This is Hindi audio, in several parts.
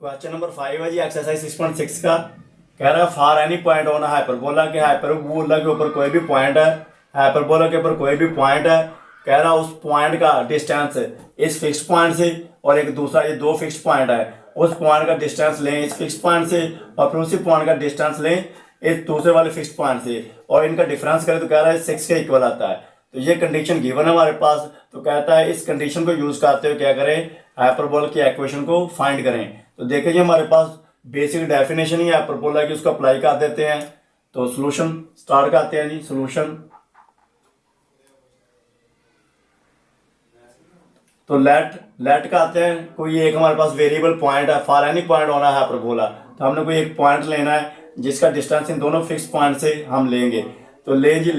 क्वेश्चन नंबर 5 है जी एक्सरसाइज 6.6 का। कह रहा है for any point on hyperbola के हाइपरबोला के ऊपर कोई भी पॉइंट है, हाइपरबोला के ऊपर कोई भी पॉइंट है। कह रहा है उस पॉइंट का डिस्टेंस इस फिक्स पॉइंट से और एक दूसरा, ये दो फिक्स पॉइंट है, उस पॉइंट का डिस्टेंस लें इस फिक्स पॉइंट से और फिर उसी पॉइंट का डिस्टेंस लें इस दूसरे वाले फिक्स पॉइंट से और इनका डिफरेंस करें तो कह रहा है 6 के इक्वल आता है। तो ये कंडीशन गिवन है हमारे पास। तो कहता है इस कंडीशन को यूज करते हुए क्या करें, हाइपरबोला की इक्वेशन को फाइंड करें। तो देखिए जी हमारे पास बेसिक डेफिनेशन ही हाइपरबोला की, उसको अप्लाई कर देते हैं। तो सॉल्यूशन स्टार्ट करते हैं जी। सॉल्यूशन तो लेट करते हैं, कोई एक हमारे पास वेरिएबल पॉइंट है, फॉर एनी पॉइंट होना है हाइपरबोला। तो हमने कोई एक पॉइंट लेना है जिसका डिस्टेंस इन दोनों फिक्स पॉइंट से हम लेंगे। तो ले जी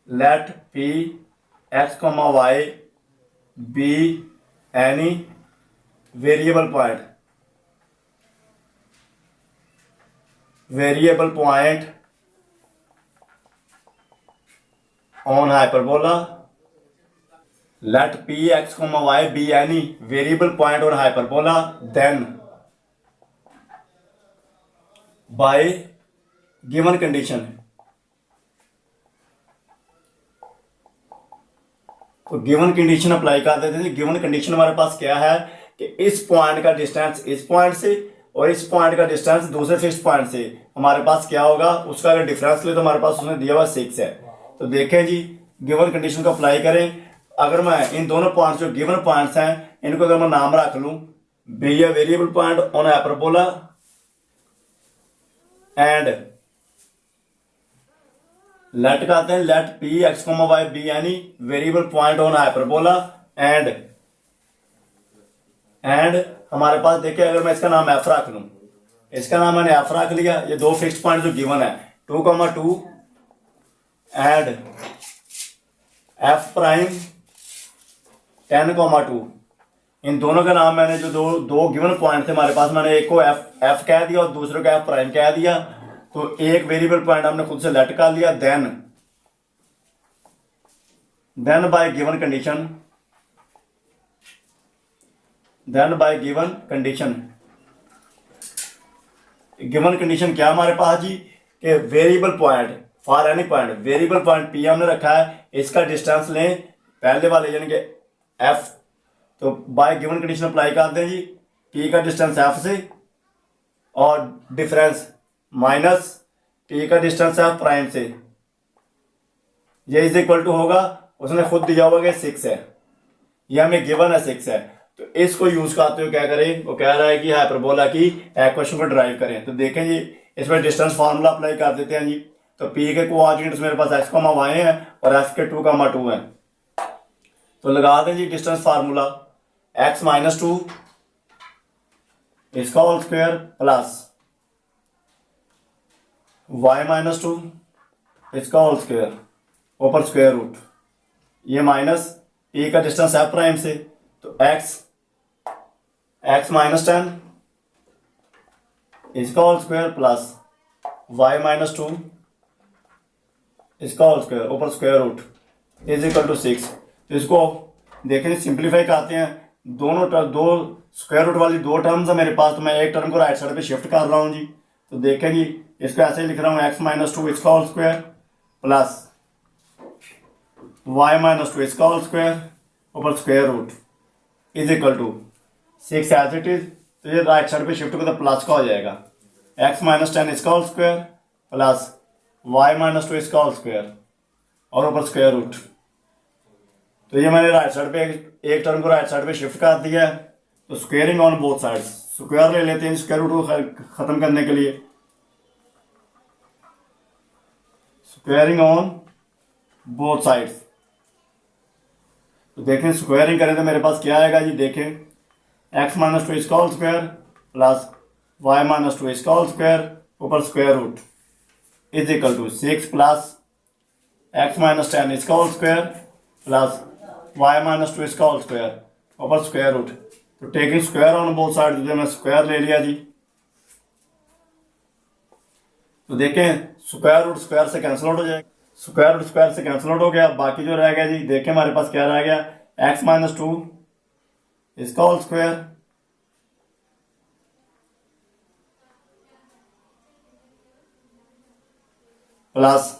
let P X comma Y be any variable point on hyperbola. Let P X comma Y be any variable point on hyperbola, then by given condition. तो गिवन कंडीशन अप्लाई कर देते हैं। गिवन कंडीशन हमारे पास क्या है कि इस पॉइंट का डिस्टेंस इस पॉइंट से और इस पॉइंट का डिस्टेंस दूसरे फिक्स पॉइंट से हमारे पास क्या होगा, उसका अगर डिफरेंस ले तो हमारे पास उसने दिया हुआ 6 है। तो देखें जी गिवन कंडीशन को अप्लाई करें। अगर मैं इन दोनों पॉइंट्स जो गिवन पॉइंट्स हैं इनको अगर मैं नाम रख लूं, be a variable point on hyperbola and let कहते हैं let P X comma Y be any variable point on hyperbola and हमारे पास देखिए अगर मैं इसका नाम एफ रख लूं, इसका नाम मैंने एफ रख लिया। ये दो फिक्स पॉइंट जो गिवन है 2,2 एंड एफ प्राइम 10,2, इन दोनों का नाम मैंने जो दो गिवन पॉइंट थे हमारे पास, मैंने एक को एफ कह दिया और दूसरे को एफ प्राइम कह दिया। तो एक वेरिएबल पॉइंट हमने खुद से लेट कर लिया। देन बाय गिवन कंडीशन क्या हमारे पास जी कि variable point for any point, variable point P हमने रखा है, इसका डिस्टेंस लें पहले वाले यानी कि एफ। तो बाय गिवन कंडीशन अप्लाई कर दें जी, पी का डिस्टेंस एफ से और डिफरेंस माइनस टी का डिस्टेंस एफ प्राइम से, ये इज इक्वल टू होगा, उसने खुद दिया होगा कि 6 है, ये हमें गिवन है 6 है। तो इसको यूज करते हुए क्या करें, वो कह रहा है कि हाइपरबोला की इक्वेशन को ड्राइव करें। तो देखें जी इसमें डिस्टेंस फार्मूला अप्लाई कर देते हैं जी। तो पी के कोऑर्डिनेट्स मेरे पास एक्स कॉमा वाई है और एफ के 2,2 है। तो लगा दें जी डिस्टेंस फार्मूला, एक्स माइनस 2 इसका whole square plus y minus 2 इसका होल स्क्वायर ऊपर स्क्वायर रूट, ये माइनस e का डिस्टेंस एफ प्राइम से। तो x माइनस 10 इसका whole square plus y minus 2 इसका होल स्क्वायर ऊपर square root is equal to 6। तो इसको देखें सिंप्लीफाई करते हैं, दो स्क्वायर रूट वाली दो टर्म्स है मेरे पास, तो मैं एक टर्म को राइट साइड पे शिफ्ट कर रहा हूं जी। तो देखें जी इसको ऐसे ही लिख रहा हूँ, एक्स माइनस 2 इसका whole square plus y minus 2 इसका होल स्क्वायर ऊपर square root is equal to 6 as it is. तो ये राइट साइड पे शिफ्ट को तो प्लस का हो जाएगा, x माइनस 10 इसका whole square plus y minus 2 इसका होल स्क्वायर और ऊपर स्क्वायर रूट। तो ये मैंने राइट साइड पे एक टर्म को राइट साइड पे शिफ्ट कर दिया है। तो squaring on both sides, square ले लेते हैं स्क्वायर रूट को खत्म करने के लिए। स्क्वेयरिंग ऑन बोथ साइड्स, तो देखें स्क्वायरिंग करें तो मेरे पास क्या आएगा जी, देखें एक्स माइनस 2 इसका whole square plus Y minus 2 इसका होल स्क्वायर ऊपर square root is equal to 6 plus X minus 10 इसका whole square plus Y minus 2 इसका होल स्क्वायर ऊपर स्क्वायर रूट। तो taking square on both side, मैं स्क्वायर ले लिया जी। तो देखें स्क्वायर रूट स्क्वायर से कैंसिल आउट हो जाएगा, स्क्वायर रूट स्क्वायर से कैंसिल आउट हो गया। बाकी जो रह गया जी देखें हमारे पास क्या रह गया, एक्स माइनस 2 इसका whole square plus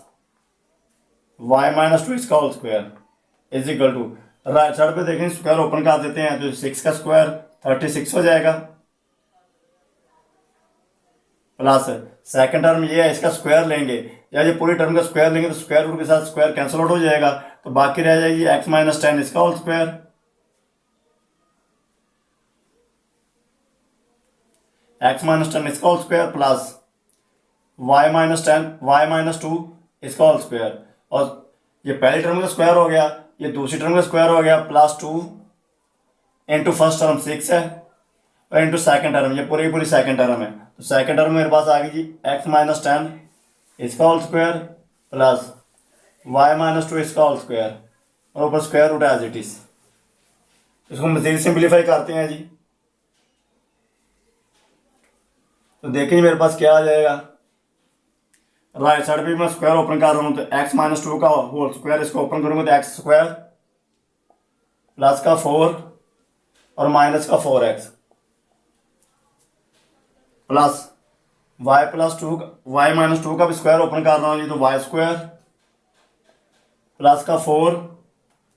Y minus 2 इसका whole square is equal to, right side पे देखें स्क्वायर ओपन कर देते हैं तो 6 का स्क्वायर 36 हो जाएगा, प्लस सेकंड टर्म ये है इसका स्क्वायर लेंगे या ये पूरी टर्म का स्क्वायर लेंगे तो स्क्वायर रूट के साथ स्क्वायर कैंसिल आउट हो जाएगा, तो बाकी रह जाएगी x माइनस 10 इसका होल स्क्वायर, x माइनस 10 इसका whole square plus y minus 10 y minus 2 इसका होल स्क्वायर, और ये पहली टर्म का स्क्वायर हो गया, ये दूसरी टर्म का स्क्वायर हो गया, प्लस 2 इंटू फर्स्ट टर्म 6 है और इंटू सेकेंड टर्म, ये पूरी सेकेंड टर्म है, तो सेकेंड टर्म मेरे पास आ गई जी x माइनस 10 इसका whole square plus y minus 2 इसका होल स्क्वायर और ऊपर square root as it is. इसको मजीद सिंप्लीफाई करते हैं जी, तो देखें मेरे पास क्या आ जाएगा, राइट साइड पे मैं स्क्वायर ओपन कर रहा हूँ तो x माइनस 2 का होल स्क्वायर इसको ओपन करूंगा तो x स्क्वायर प्लस का 4 और माइनस का 4x plus y plus 2 y minus 2 का भी स्क्वायर ओपन कर रहा हूँ जी तो y स्क्वायर प्लस का 4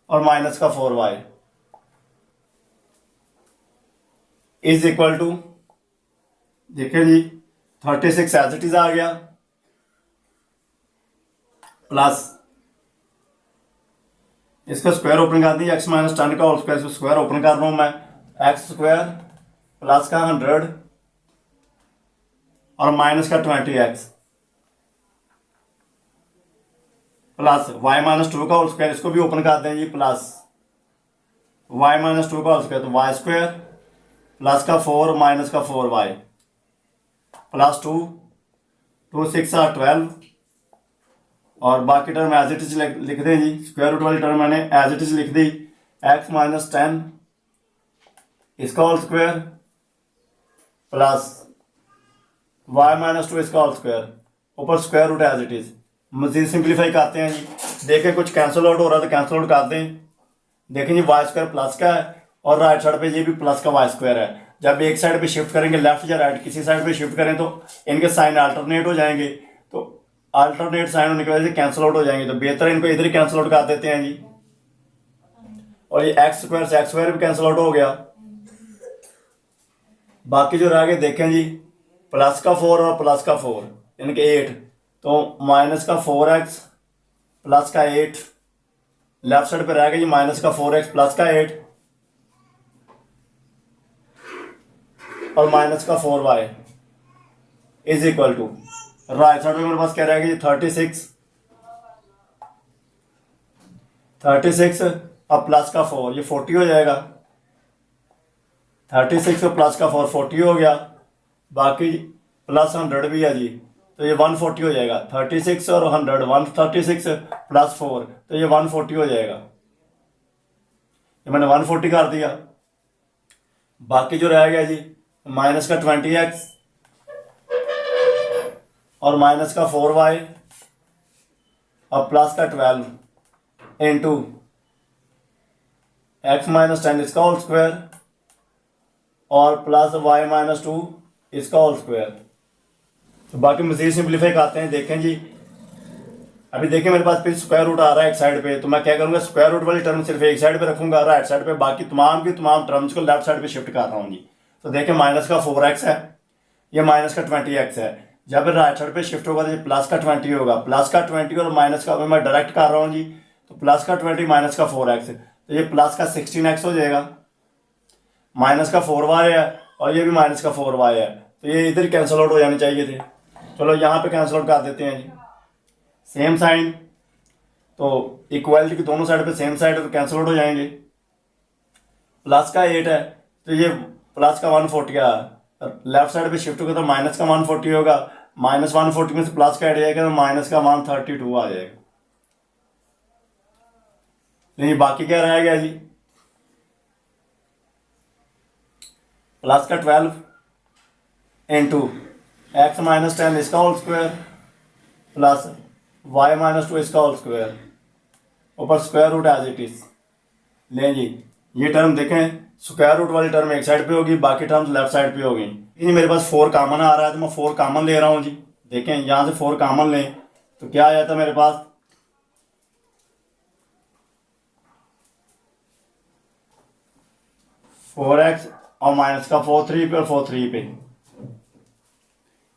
और माइनस का 4y इज इक्वल टू, देखिए जी 36 एज इट इज आ गया प्लस इसका स्क्वायर ओपन कर दिया x माइनस 10 का होल स्क्वायर, इसको स्क्वायर ओपन कर रहा हूं मैं, x स्क्वायर प्लस का 100 और माइनस का 20x प्लस y माइनस 2 का होल स्क्वायर, इसको भी ओपन कर दें जी, प्लस y माइनस 2 का होल स्क्वायर तो y स्क्वायर प्लस का 4 माइनस का 4y प्लस 2 2 6 are 12 और बाकी टर्म एज इट इज लिख दें जी, स्क्वायर रूट वाली टर्म मैंने एज इट इज लिख दी, x माइनस 10 इसका whole square plus y minus 2 इसका होल स्क्वायर ऊपर square root as it is. मजीद सिंप्लीफाई करते हैं जी, देखें कुछ कैंसिल आउट हो रहा है तो कैंसिल आउट कर दें, देखें जी y स्क्वायर प्लस का है और राइट साइड पे ये भी प्लस का y स्क्वायर है, जब एक साइड पे शिफ्ट करेंगे लेफ्ट या राइट किसी साइड पे शिफ्ट करें तो इनके साइन अल्टरनेट हो जाएंगे, तो अल्टरनेट साइन होने की वजह से कैंसिल आउट हो जाएंगे, तो बेहतर इनको इधर ही कैंसिल आउट कर देते हैं जी, और ये एक्स स्क्वायर से एक्स स्क्वायर भी कैंसिल आउट हो गया, बाकी जो रह गए देखें जी प्लस का 4 और प्लस का 4 यानी कि 8, तो माइनस का 4x प्लस का 8 लेफ्ट साइड पे रह गया जी माइनस का 4x प्लस का 8 और माइनस का 4y is equal to, right side में मेरे पास क्या रहेगा जी 36 अब प्लस का 4 ये 40 हो जाएगा, 36 और प्लस का 4 40 हो गया, बाकी प्लस 100 भी है जी तो ये 140 हो जाएगा, 36 और 100 136 प्लस 4 तो ये 140 हो जाएगा, ये मैंने 140 कर दिया, बाकी जो रह गया जी माइनस का 20x और माइनस का 4y और प्लस का 12 इंटू x माइनस 10 इसका होल स्क्वायर और प्लस y माइनस 2 इसका होल स्क्वायर। तो बाकी मजीद सिंप्लीफाई करते हैं, देखें जी अभी देखें मेरे पास फिर स्क्वायर रूट आ रहा है एक साइड पे, तो मैं क्या करूंगा स्क्वायर रूट वाली टर्म सिर्फ एक साइड पे रखूंगा, राइट साइड पे बाकी तमाम की तमाम टर्म्स को लेफ्ट साइड पे शिफ्ट कर रहा हूँ जी। तो देखें माइनस का 4x है, ये माइनस का 20x है, जब राइट साइड पे शिफ्ट होगा तो ये प्लस का 20 होगा, प्लस का 20 और माइनस का मैं डायरेक्ट कर रहा हूँ जी, तो प्लस का 20 माइनस का 4x तो ये प्लस का 16x हो जाएगा, माइनस का 4y है और ये भी माइनस का 4y है, तो ये इधर कैंसिल आउट हो जाने चाहिए थे, चलो यहाँ पे कैंसिल आउट कर देते हैं जी, सेम साइन तो इक्वालिटी की दोनों साइड पे सेम साइड है तो कैंसिल आउट हो जाएंगे, प्लस का 8 है तो ये प्लस का 140 है, लेफ्ट साइड पे शिफ्ट होगा तो माइनस का 140 होगा, माइनस 140 में से प्लस का 8 जाएगा तो माइनस का 132 आ जाएगा। नहीं बाकी क्या रह गया जी प्लस का 12 इंटू एक्स माइनस 10 इसका whole square plus y minus 2 इसका होल स्क्वायर ऊपर square root as it is. लें जी ये टर्म देखें स्क्वायर रूट वाली टर्म एक साइड पे होगी, बाकी टर्म्स लेफ्ट साइड पे होगी। ये मेरे पास 4 कॉमन आ रहा है तो मैं 4 कॉमन ले रहा हूँ जी, देखें यहाँ से 4 कॉमन लें तो क्या आ जाता है मेरे पास, फोर एक्स और माइनस का 4 3 पे और 4 3 पे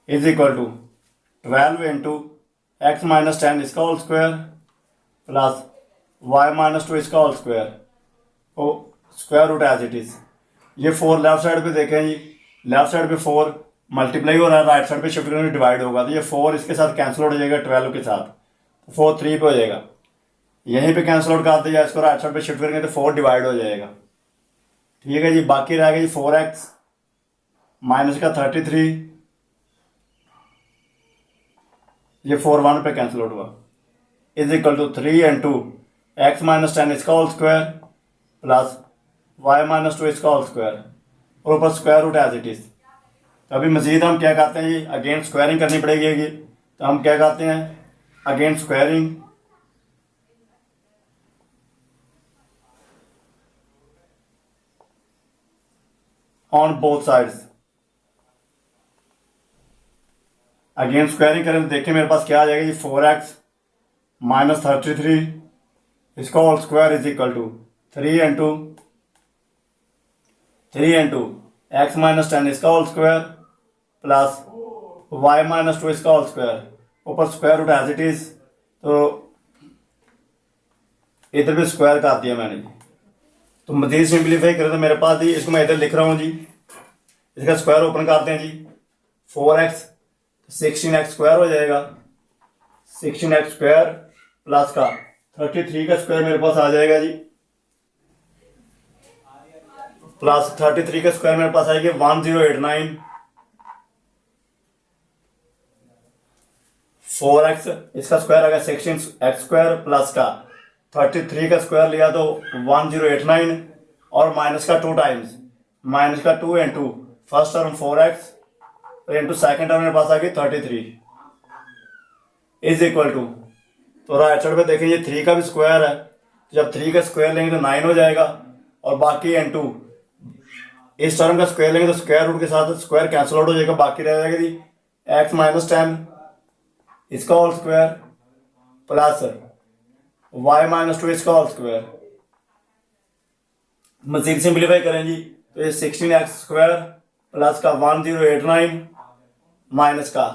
is equal to 12 into X minus 10 इसका whole square plus Y minus 2 इसका होल स्क्वायर, तो square root as it is. ये 4 लेफ्ट साइड पे देखें जी, लेफ्ट साइड पे 4 मल्टीप्लाई हो रहा है, राइट साइड पे शिफ्ट करेंगे डिवाइड होगा, तो ये 4 इसके साथ कैंसिल आउट हो जाएगा 12 के साथ, 4 3 पे हो जाएगा। यहीं पे कैंसिल आउट कर दिया, इसको राइट साइड पे शिफ्ट करेंगे तो 4 डिवाइड हो जाएगा। ठीक है जी, बाकी रह गया जी 4x माइनस का 33, ये 4 1 पे कैंसिल आउट हुआ, is equal to 3 into X minus 10 इसका whole square plus Y minus 2 इसका होल स्क्वायर और ऊपर square root as it is. तो अभी मजीद हम क्या करते हैं जी, अगेन स्क्वायरिंग करनी पड़ेगी, तो हम क्या करते हैं, again squaring on both sides. Again squaring करें तो देखिए मेरे पास क्या आ जाएगा जी, 4x माइनस 33 इसका whole square is equal to 3 into X minus 10 इसका whole square plus Y minus 2 इसका होल स्क्वायर, ऊपर square root as it is. तो इधर भी स्क्वायर कर दिया मैंने, तो मजीद सिंप्लीफाई करें तो मेरे पास जी, इसको मैं इधर लिख रहा हूँ जी, इसका स्क्वायर ओपन करते हैं जी, 4x 16x स्क्वायर हो जाएगा, 16x स्क्वायर प्लस का 33 का स्क्वायर मेरे पास आ जाएगा जी, प्लस 33 का स्क्वायर मेरे पास आएगी 1089, 4x इसका स्क्वायर आ गया 16x स्क्वायर प्लस का 33 का स्क्वायर लिया तो 1089 और माइनस का 2 टाइम्स, माइनस का 2 into first term 4x into second term मेरे पास आ गई 33 इज इक्वल टू, तो राइट साइड पे देखेंगे 3 का भी स्क्वायर है, जब 3 का स्क्वायर लेंगे तो 9 हो जाएगा और बाकी इंटू इस टर्म का स्क्वायर लेंगे तो स्क्वायर रूट के साथ स्क्वायर कैंसिल आउट हो जाएगा, बाकी रह जाएगा जी एक्स माइनस 10 इसका whole square plus Y minus 2 इसका होल स्क्वायर। मजीद सिंप्लीफाई करें जी तो ये 16x स्क्वायर प्लस का 1089 माइनस का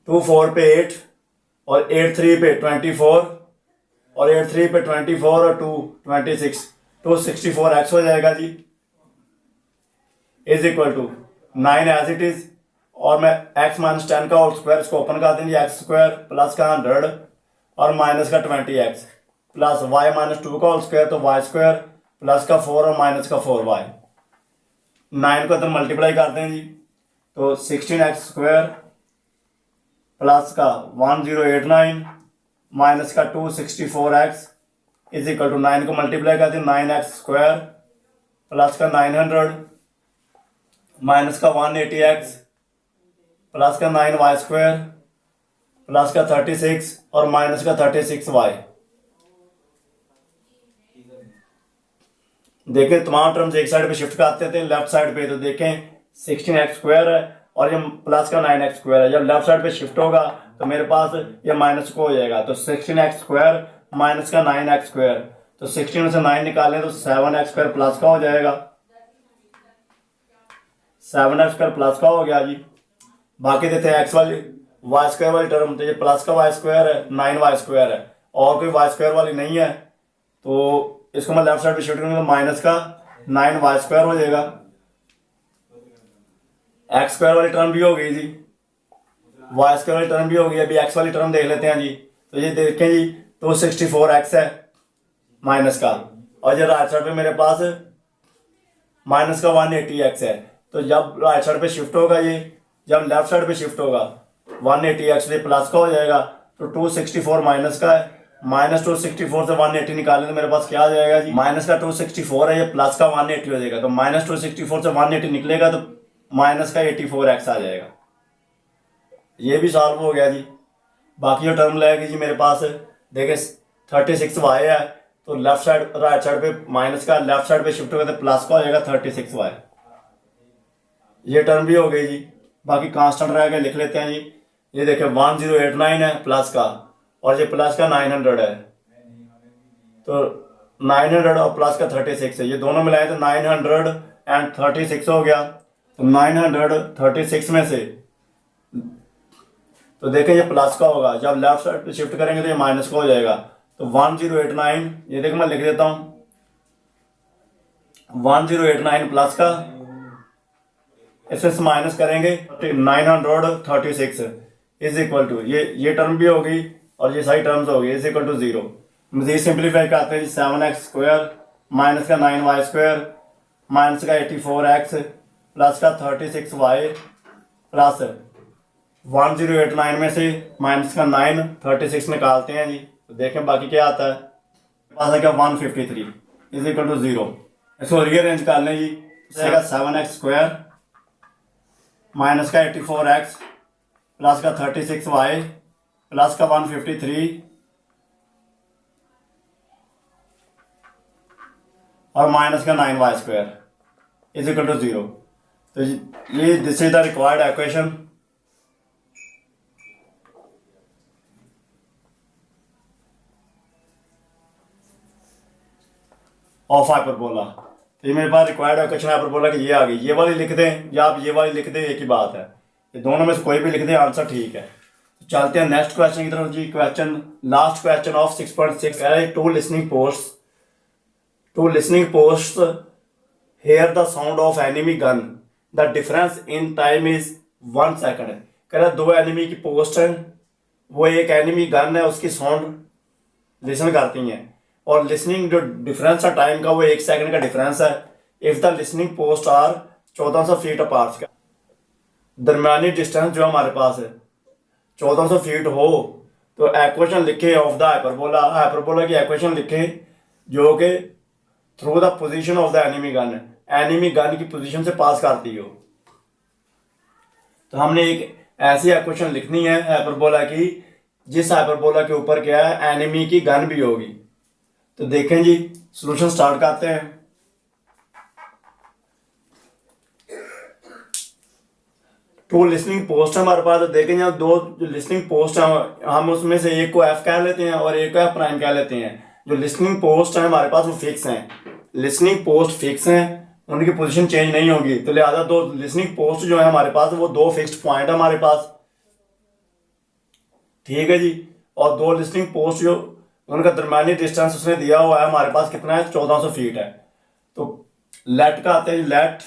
2 4 पे 8 और 8 3 पे 24 और 8 3 पे 24 और 2 26, तो 64x हो जाएगा जी, is equal to 9 as it is, और मैं x माइनस 10 का होल स्क्वायर इसको ओपन कर देंगे, एक्स स्क्वायर प्लस का 100 और माइनस का 20x प्लस y माइनस 2 का होल स्क्वायर तो y स्क्वायर प्लस का 4 और माइनस का 4y, 9 को अंदर मल्टीप्लाई करते हैं जी, तो 16x स्क्वायर प्लस का 1089 माइनस का 264x इज इक्वल टू 9 को मल्टीप्लाई करते हैं 9x स्क्वायर प्लस का 900 माइनस का 180x प्लस का 9y स्क्वायर प्लस का 36 और माइनस का 36y। देखें तमाम टर्म्स एक साइड पे शिफ्ट करते थे लेफ्ट साइड पे, तो देखें 16x स्क्वायर है और ये प्लस का 9x स्क्वायर है, जब लेफ्ट साइड पे शिफ्ट होगा तो मेरे पास ये माइनस को हो जाएगा, तो 16x स्क्वायर माइनस का 9x स्क्वायर, तो 16 में से 9 निकालें तो 7x स्क्वायर प्लस का हो जाएगा, 7x स्क्वायर प्लस का हो गया जी। बाकी देते हैं एक्स वाली वाई स्क्वायर वाली टर्म, तो ये प्लस का वाई स्क्वायर है 9y स्क्वायर है और कोई वाई स्क्वायर वाली नहीं है, तो इसको मैं लेफ्ट साइड पे शिफ्ट करूंगा तो माइनस का 9y स्क्वायर हो जाएगा। एक्स स्क्वायर वाली टर्म भी हो गई जी, वाई स्क्वायर वाली टर्म भी हो गई, अभी एक्स वाली टर्म देख लेते हैं जी, तो ये देखें जी 264x है माइनस का, और ये राइट साइड पे मेरे पास माइनस का 180x है, तो जब राइट साइड पे शिफ्ट होगा ये, जब लेफ्ट साइड पे शिफ्ट होगा 180x से प्लस का हो जाएगा, तो 264 माइनस का है, माइनस 264 से 180 निकालें तो मेरे पास क्या आ जाएगा जी, माइनस का 264 है, ये प्लस का 180 हो जाएगा, तो माइनस 264 से 180 निकलेगा तो माइनस का 84x आ जाएगा, ये भी सॉल्व हो गया जी। बाकी जो टर्म लगेगी जी मेरे पास देखिए 36y है, तो लेफ्ट साइड राइट साइड पे माइनस का, लेफ्ट साइड पे शिफ्ट होगा तो प्लस का हो जाएगा 36y, ये टर्म भी हो गई जी। बाकी कांस्टेंट रह गए लिख लेते हैं जी, ये देखिए 1089 है प्लस का, और ये प्लस का 900 है, तो 900 और प्लस का 36 है, ये दोनों मिलाए तो 936 हो गया। तो 936 में से तो देखें ये प्लस का होगा, जब लेफ्ट साइड पे शिफ्ट करेंगे तो ये माइनस का हो जाएगा। तो 1089, ये देखो मैं लिख देता हूं 1089 प्लस का, इससे माइनस करेंगे 936 इज इक्वल टू ये टर्म भी होगी और ये सारी टर्म्स होगी, इज इक्वल टू 0। मजीद सिंप्लीफाई करते हैं 7x² माइनस का 9y² माइनस का 84x प्लस का 36y प्लस 1089 में से माइनस का 936 निकालते हैं जी, तो देखें बाकी क्या आता है। पास क्या 153 इज इक्वल टू 0। इसको रीअरेंज कर लें जी, 7x² माइनस का 84x प्लस का 36y प्लस का 153 और माइनस का 9y² इज इक्वल टू 0। तो ये this is the required equation of hyperbola. तो ये मेरे पास रिक्वायर्ड इक्वेशन हाइपरबोला की ये आ गई, ये वाली लिख दें या आप ये वाली लिख दें, एक ही बात है, ये दोनों में से कोई भी लिख दें, आंसर ठीक है। तो चलते हैं नेक्स्ट क्वेश्चन की तरफ जी। क्वेश्चन लास्ट क्वेश्चन ऑफ 6.6 है, two listening post hear the sound of enemy gun, the difference in time is 1 second. कह रहा दो एनिमी की पोस्ट है, वो एक एनिमी गन है उसकी साउंड लिसन करती हैं, और लिसनिंग जो डिफरेंस है टाइम का वो 1 सेकंड का डिफरेंस है। If the listening post are 1400 feet apart, दरमियानी डिस्टेंस जो हमारे पास है 1400 फीट हो, तो एक्वेशन लिखे ऑफ द हाइपरबोला की एक्वेशन लिखे जो कि through the position of the enemy gun की पोजीशन से पास करती हो। तो हमने एक ऐसी एक्वेशन लिखनी है हाइपरबोला की जिस हाइपरबोला के ऊपर क्या है, एनिमी की गन भी होगी। तो देखें जी, सॉल्यूशन स्टार्ट करते हैं। टू लिसनिंग पोस्ट है हमारे पास, तो देखें यहाँ दो जो लिसनिंग पोस्ट है, हम उसमें से एक को एफ कह लेते हैं और एक को एफ प्राइम कह लेते हैं। जो लिसनिंग पोस्ट है हमारे पास वो फिक्स हैं, लिसनिंग पोस्ट फिक्स हैं, उनकी पोजीशन चेंज नहीं होगी। तो लिहाजा दो लिसनिंग पोस्ट जो है हमारे पास वो दो फिक्स्ड पॉइंट है हमारे पास, ठीक है जी। और दो लिसनिंग पोस्ट जो उनका दरमियानी डिस्टेंस उसने दिया हुआ है हमारे पास कितना है, 1400 फीट है। तो लेट का आते हैं, let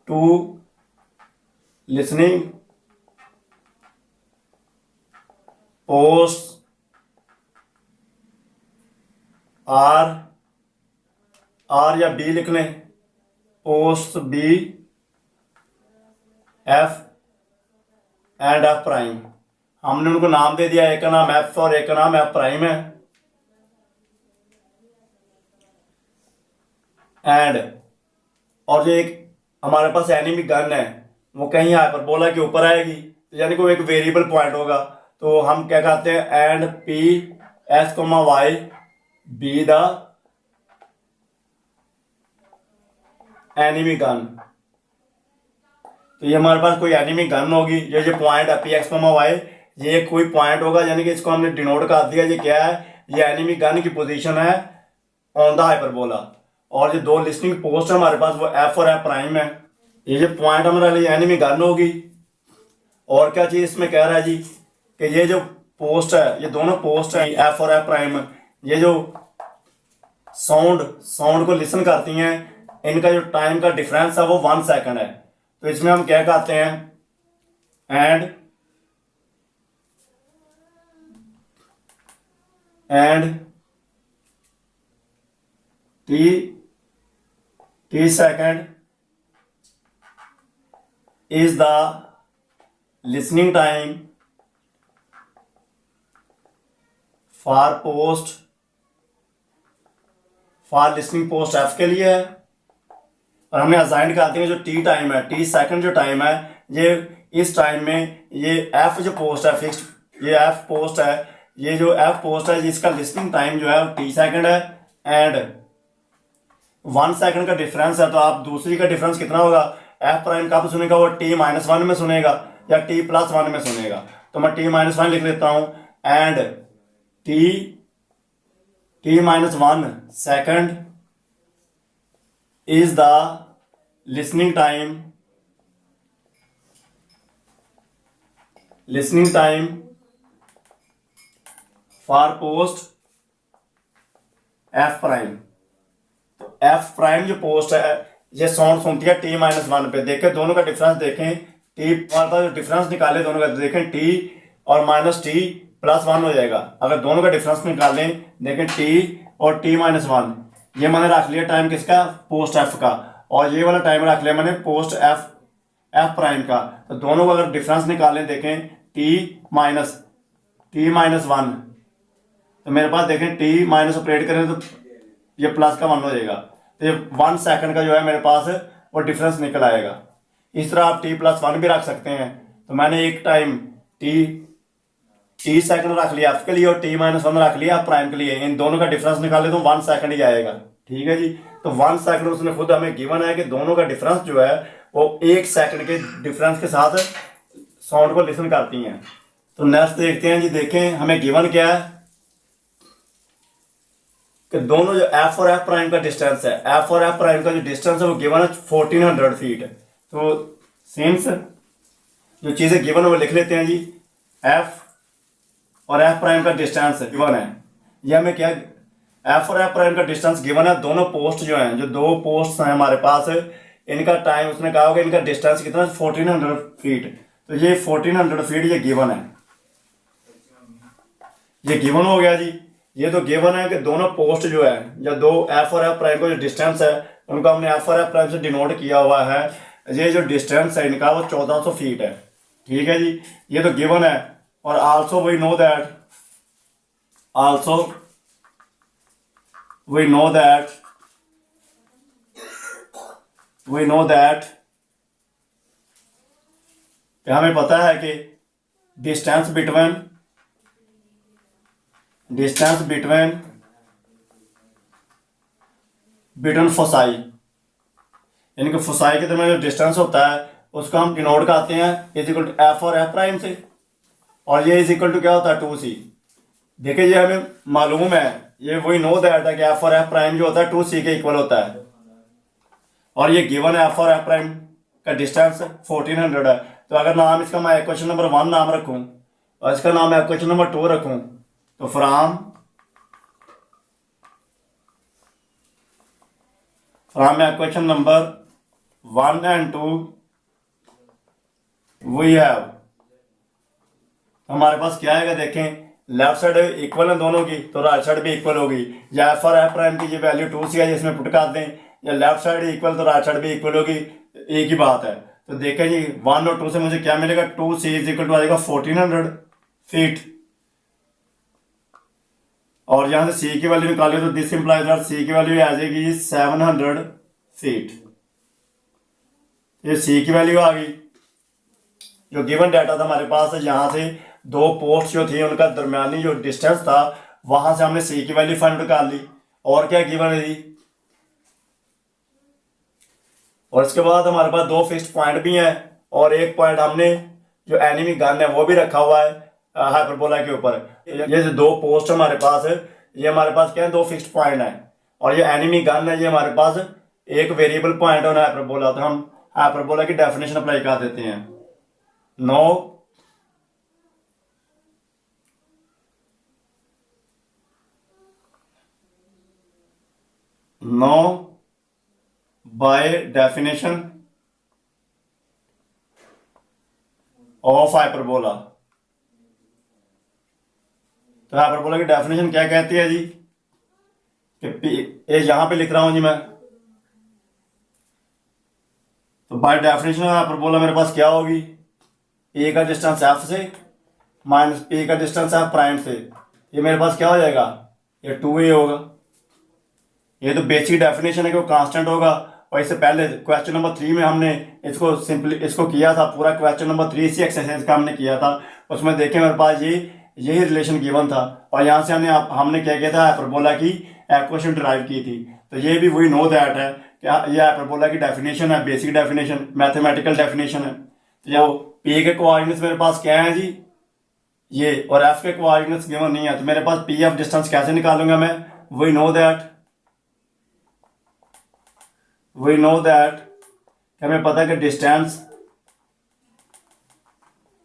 two listening post R या बी लिख लें, post B F and F prime. हमने उनको नाम दे दिया, एक का नाम एफ और एक का नाम एफ प्राइम है। एंड और जो एक हमारे पास एनिमी गन है वो कहीं हाइपरबोला के ऊपर आएगी, यानी कि वो एक वेरिएबल पॉइंट होगा। तो हम क्या कहते हैं, and P S comma Y be the enemy gun. तो ये हमारे पास कोई एनिमी गन होगी, ये जो पॉइंट है पी एक्स कोमा वाई, ये कोई पॉइंट होगा, यानी कि इसको हमने डिनोट कर दिया। ये क्या है, ये एनिमी गन की पोजीशन है ऑन द हाइपरबोला। और जो दो लिसनिंग पोस्ट है हमारे पास वो एफ और एफ प्राइम है। ये जो पॉइंट हमारे लिए एनिमी गन होगी। और क्या चीज इसमें कह रहा है जी कि ये जो पोस्ट है, ये दोनों पोस्ट है एफ और एफ प्राइम, ये जो साउंड को लिसन करती हैं, इनका जो टाइम का डिफरेंस है वो 1 सेकंड है। तो इसमें हम क्या कहते हैं, and T second is the listening time for listening post f के लिए है। और हमने असाइन करते हैं जो टी टाइम है, टी सेकंड जो टाइम है, ये इस टाइम में ये एफ जो पोस्ट है फिक्स्ड, ये एफ पोस्ट है, ये जो एफ पोस्ट है जिसका लिसनिंग टाइम जो है टी सेकंड है एंड 1 सेकंड का डिफरेंस है। तो आप दूसरी का डिफरेंस कितना होगा, एफ प्राइम कब सुनेगा, वो t-1 में सुनेगा या t+1 में सुनेगा। तो मैं t-1 लिख लेता हूं, and t-1 second is the listening time for post F prime. तो एफ प्राइम जो पोस्ट है ये साउंड सुनती है t-1 पे। देखें दोनों का डिफरेंस, देखें टी जो डिफरेंस निकाले दोनों का, देखें t और -t+1 हो जाएगा। अगर दोनों का डिफरेंस निकालें, देखें t और t-1, ये मैंने रख लिया टाइम किसका, पोस्ट एफ का, और ये वाला टाइम रख लिया मैंने पोस्ट एफ प्राइम का। तो दोनों का अगर डिफरेंस निकालें, देखें t-1, तो मेरे पास देखें t- ऑपरेट करें तो ये प्लस का 1 हो जाएगा। तो ये 1 सेकंड का जो है मेरे पास वो डिफरेंस निकल आएगा। इस तरह आप t+1 भी रख सकते हैं। तो मैंने एक टाइम t सेकंड रख लिया एफ के लिए और t-1 रख लिया एफ प्राइम के लिए। इन दोनों का डिफरेंस निकाले तो 1 सेकंड ही आएगा। ठीक है जी। तो 1 सेकंड उसने खुद हमें गिवन है कि दोनों का डिफरेंस जो है वो 1 सेकंड के डिफरेंस के साथ साउंड को लिसन करती हैं। तो नेक्स्ट देखते हैं जी। देखें हमें गिवन क्या है कि दोनों जो एफ और एफ प्राइम का डिस्टेंस है, एफ और एफ प्राइम का जो डिस्टेंस है वो गिवन है 1400 फीट। तो सिंस जो चीजें गिवन है वो लिख लेते हैं जी। एफ और एफ प्राइम का डिस्टेंस गिवन है, ये हमें क्या, एफ और एफ प्राइम का डिस्टेंस गिवन है। दोनों पोस्ट जो हैं, जो दो पोस्ट हैं हमारे पास, इनका टाइम उसने कहा होगा, इनका डिस्टेंस कितना, 1400 फीट। तो ये 1400 फीट ये गिवन है, ये गिवन हो गया जी। ये तो गिवन है कि दोनों पोस्ट जो है या दो एफ और एफ प्राइम का जो डिस्टेंस है उनको हमने एफ और एफ प्राइम से डिनोट किया हुआ है। ये जो डिस्टेंस है इनका वो 1400 फीट है। ठीक है जी, ये तो गिवन है। और आल्सो वी नो दैट हमें पता है कि डिस्टेंस बिटवीन फोसाई, यानी कि फोसाई के दरमियान जो डिस्टेंस होता है उसको हम डिनोट करते हैं इज इक्वल टू एफ और एफ प्राइम से, और ये इज इक्वल टू क्या होता है, 2c। देखिए ये हमें मालूम है, ये वही नो दैट है कि एफ और एफ प्राइम जो होता है 2c के इक्वल होता है, और ये गिवन है एफ और एफ प्राइम का डिस्टेंस 1400 है। तो अगर नाम इसका मैं क्वेश्चन नंबर 1 नाम रखूं और इसका नाम मैं क्वेश्चन नंबर 2 रखूं, तो from question number 1 and 2 we have, हमारे पास क्या आएगा, देखें लेफ्ट साइड इक्वल है दोनों की, तो राइट साइड भी इक्वल होगी। या एफ और एफ प्राइम की ये वैल्यू 2c है, जिसमें पुट कर दें, या लेफ्ट साइड इक्वल तो राइट साइड भी इक्वल होगी, एक ही बात है। तो देखें जी 1 और 2 से मुझे क्या मिलेगा, 2c इज इक्वल टू आ जाएगा 1400 फीट, और यहां से c की वैल्यू निकाले तो दिस इंप्लाइज दैट c की वैल्यू आ जाएगी 700 फीट। ये c की वैल्यू आ गई। जो गिवन डाटा था हमारे पास, यहां से दो पोस्ट जो थी उनका दरमियानी जो डिस्टेंस था वहां से हमने c की वैल्यू फाइंड कर ली। और क्या गिवन है जी, और इसके बाद हमारे पास दो फिक्स्ड पॉइंट भी हैं, और एक पॉइंट हमने जो एनिमी गन है वो भी रखा हुआ है हाइपरबोला के ऊपर। ये जो दो पोस्ट हमारे पास है, ये हमारे पास क्या है, दो फिक्स्ड पॉइंट है, और ये एनिमी गन है, ये हमारे पास एक वेरिएबल पॉइंट है हाइपरबोला। तो हम हाइपरबोला की डेफिनेशन अप्लाई कर देते हैं। No by definition of hyperbola. तो हाइपरबोला की डेफिनेशन क्या कहती है जी, कि यहां पे लिख रहा हूं जी मैं। तो बाय डेफिनेशन हाइपरबोला मेरे पास क्या होगी, ए का डिस्टेंस एफ से माइनस ए का डिस्टेंस एफ प्राइम से, ये मेरे पास क्या हो जाएगा, ये 2a होगा। ये तो बेसिक डेफिनेशन है कि वो कांस्टेंट होगा। और इससे पहले क्वेश्चन नंबर 3 में हमने इसको किया था, पूरा क्वेश्चन नंबर 3 इसी एक्सरसाइज का हमने किया था। उसमें देखें मेरे पास यही रिलेशन गिवन था, और यहाँ से हमने क्या किया था, हाइपरबोला की इक्वेशन डिराइव की थी। तो ये भी वही नो दैट है क्या ये हाइपरबोला की डेफिनेशन है, बेसिक डेफिनेशन, मैथमेटिकल डेफिनेशन है। तो जब पी के कोऑर्डिनेट्स मेरे पास क्या है जी, ये, और एफ के कोऑर्डिनेट्स गिवन नहीं है, तो मेरे पास पी एफ डिस्टेंस कैसे निकालूंगा मैं? वी नो दैट हमें पता है कि डिस्टेंस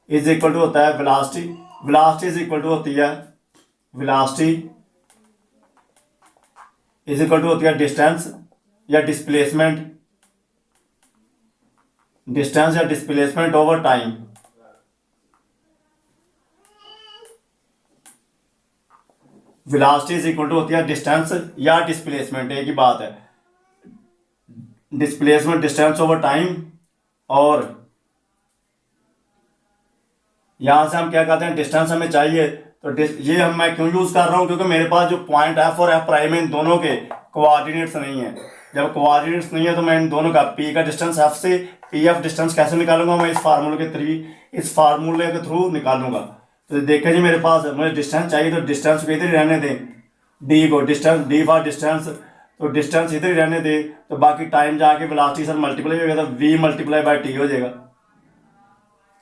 इज इक्वल टू होता है वेलोसिटी इज इक्वल टू होती है वेलोसिटी इज इक्वल टू होती है डिस्टेंस या displacement over time. Velocity is equal to होती है डिस्टेंस या डिस्प्लेसमेंट, एक ही बात है, डिस्प्लेसमेंट डिस्टेंस ओवर टाइम। और यहां से हम क्या कहते हैं, डिस्टेंस हमें चाहिए, तो ये मैं क्यों यूज कर रहा हूं, क्योंकि मेरे पास जो पॉइंट एफ और एफ प्राइम है इन दोनों के कोऑर्डिनेट्स नहीं है। जब कोऑर्डिनेट्स नहीं है तो मैं इन दोनों का पी का डिस्टेंस एफ से पी एफ डिस्टेंस कैसे निकालूंगा, मैं इस फार्मूले के थ्रू निकालूंगा। तो देखिए जी, मेरे पास मुझे डिस्टेंस चाहिए, तो डिस्टेंस को इधर ही रहने दें, डी को डिस्टेंस, डी फॉर डिस्टेंस, तो डिस्टेंस इधर ही रहने दे, तो बाकी टाइम जाके वेलोसिटी से मल्टीप्लाई हो जाएगा, तो v मल्टीप्लाई बाई टी हो जाएगा।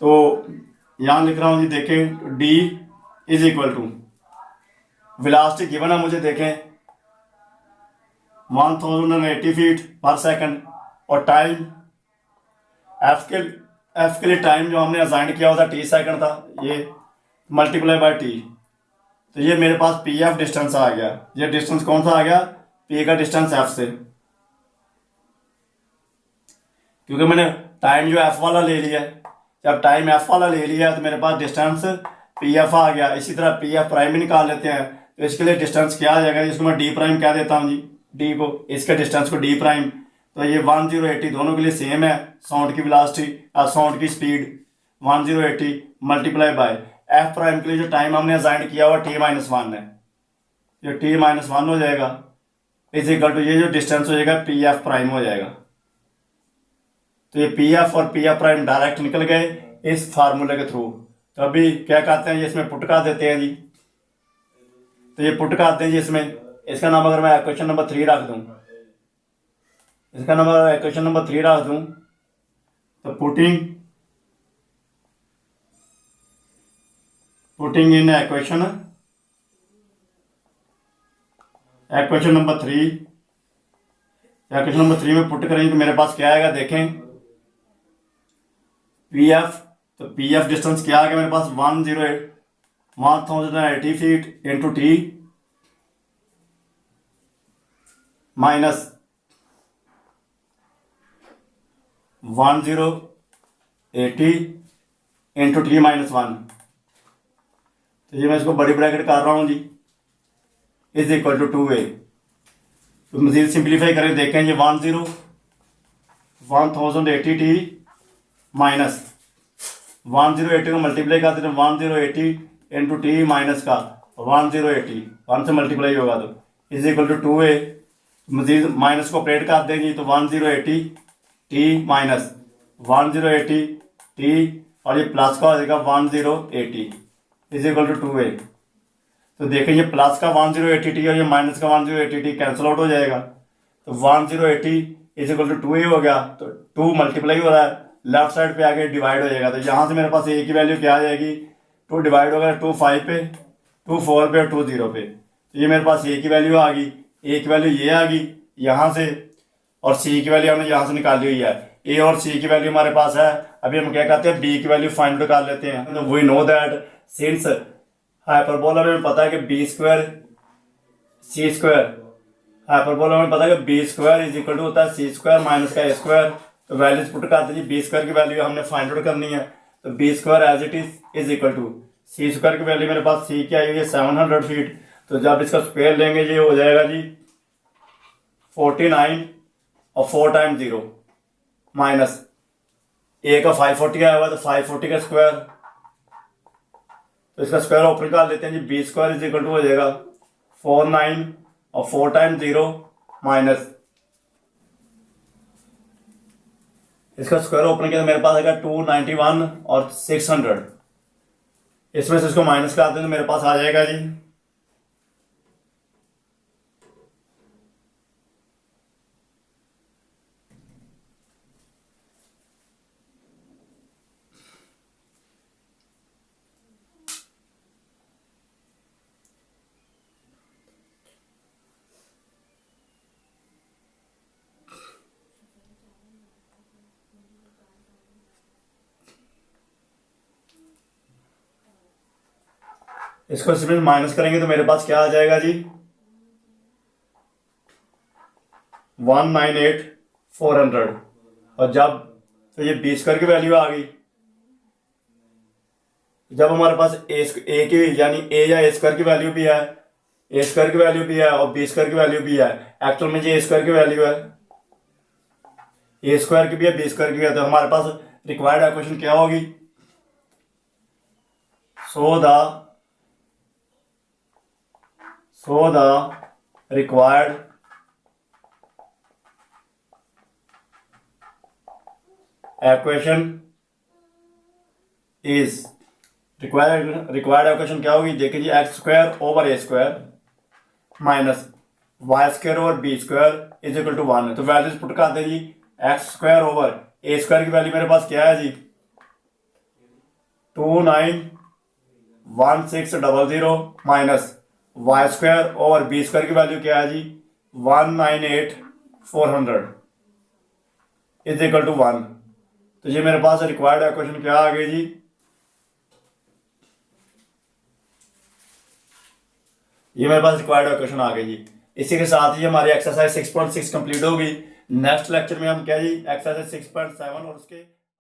तो यहां लिख रहा हूं जी, देखें d is equal to velocity given है मुझे, देखें 1080 फीट पर सेकंड, और टाइम f के लिए टाइम जो हमने असाइन किया हुआ था t सेकंड था, ये मल्टीप्लाई बाई टी। तो ये मेरे पास पी एफ डिस्टेंस आ गया। ये डिस्टेंस कौन सा आ गया? पी का डिस्टेंस एफ से, क्योंकि मैंने टाइम जो एफ वाला ले लिया है। जब टाइम एफ वाला ले लिया तो मेरे पास डिस्टेंस पी एफ आ गया। इसी तरह पी एफ प्राइम भी निकाल लेते हैं, तो इसके लिए डिस्टेंस क्या आ जाएगा, जिसको मैं डी प्राइम कह देता हूँ जी, डी को, इसके डिस्टेंस को डी प्राइम। तो ये 1080 दोनों के लिए सेम है, साउंड की वेलोसिटी, साउंड की speed 1080 multiply by F prime के लिए जो टाइम हमने असाइन किया हुआ t-1 है, ये t-1 हो जाएगा, इज इक्वल टू ये जो डिस्टेंस हो जाएगा पी एफ प्राइम हो जाएगा। तो ये पी एफ और पी एफ प्राइम डायरेक्ट निकल गए इस फार्मूले के थ्रू। तो अभी क्या कहते हैं, ये इसमें पुट कर देते हैं जी। तो ये पुट करते हैं जी इसमें, इसका नाम अगर मैं क्वेश्चन नंबर 3 रख दूं, इसका नंबर क्वेश्चन नंबर 3 रख दूं, तो putting in equation number 3, question number 3 में पुट करेंगे तो मेरे पास क्या आएगा, देखें पी एफ, तो पी एफ डिस्टेंस क्या आ गया मेरे पास 1080 feet into T minus 1080 into T minus 1। तो ये मैं इसको बड़ी ब्रैकेट कर रहा हूं जी, इज इक्वल टू 2a। तो मजीद सिंप्लीफाई करें, देखें ये 1080 टी माइनस 1080 को मल्टीप्लाई कर देते हैं 1080 इंटू टी माइनस का 1080, 1 से मल्टीप्लाई होगा तो इज इक्वल टू 2a। मजीद माइनस को ऑपरेट कर देंगे तो 1080 टी माइनस 1080 टी, और ये प्लस का हो जाएगा 1080 इज इक्वल टू 2a। तो देखें ये प्लस का 1080 टी और ये माइनस का 1080 टी कैंसिल आउट हो जाएगा, तो 1080 इज इक्वल टू 2a हो गया। तो 2 मल्टीप्लाई हो रहा है, लेफ्ट साइड पे आके डिवाइड हो जाएगा, तो यहाँ से मेरे पास a की वैल्यू क्या आ जाएगी, 2 डिवाइड होगा 2 5 पे, 2 4 पे और 2 0 पे। तो ये मेरे पास a की वैल्यू आ गई, a की वैल्यू ये आ गई यहाँ से, और c की वैल्यू हमने यहाँ से निकाली हुई है। a और c की वैल्यू हमारे पास है। अभी हम क्या कहते हैं, b की वैल्यू फाइंड आउट कर लेते हैं। तो we know that since hyperbola में पता है कि b square c square, hyperbola में पता है कि b square is equal to होता है c स्क्वायर माइनस का a स्क्वायर। तो वैल्यूज पुट करते हैं, b स्क्वायर की वैल्यू हमने फाइंड आउट करनी है, तो b square as it is equal to c square की वैल्यू मेरे पास c की आई हुई है 700 फीट। तो जब इसका स्क्वायर लेंगे ये हो जाएगा जी 49 और 4 टाइम 0 माइनस a का 540 आया हुआ, तो 540 का स्क्वायर, तो इसका स्क्वायर ओपन कर लेते हैं जी, B square is equal to हो जाएगा 49 और 4 टाइम 0 माइनस, इसका स्क्वायर ओपन किया तो मेरे पास आएगा 291 और 600, इसमें से इसको माइनस कर दें तो मेरे पास आ जाएगा जी 291 इसको इसमें माइनस करेंगे तो मेरे पास क्या आ जाएगा जी 198,400। और जब तो ये बी स्क्वायर की वैल्यू आ गई। जब हमारे पास ए की यानी ए या ए स्क्वायर की वैल्यू भी है, ए स्क्वायर की वैल्यू भी है और बी स्क्वायर की वैल्यू भी है, एक्चुअल में ये ए स्क्वायर की वैल्यू है, ए स्क्वायर की भी है बी स्क्वायर की भी है, तो हमारे पास रिक्वायर्ड इक्वेशन क्या होगी? So the required equation is required equation क्या होगी? देखिए जी X square over A square minus Y square over B square is equal to 1। तो वैल्यूज पुट कर दे जी। X square over A square की वैल्यू मेरे पास क्या है जी 291600 minus Y square over B square की वैल्यू क्या है जी 198,400 इज इक्वल टू 1। तो ये मेरे पास रिक्वायर्ड इक्वेशन क्या आ गई जी? ये मेरे पास रिक्वायर्ड इक्वेशन आ गई जी। इसी के साथ ही हमारी एक्सरसाइज 6.6 कंप्लीट होगी। नेक्स्ट लेक्चर में हम क्या जी एक्सरसाइज 6.7 और उसके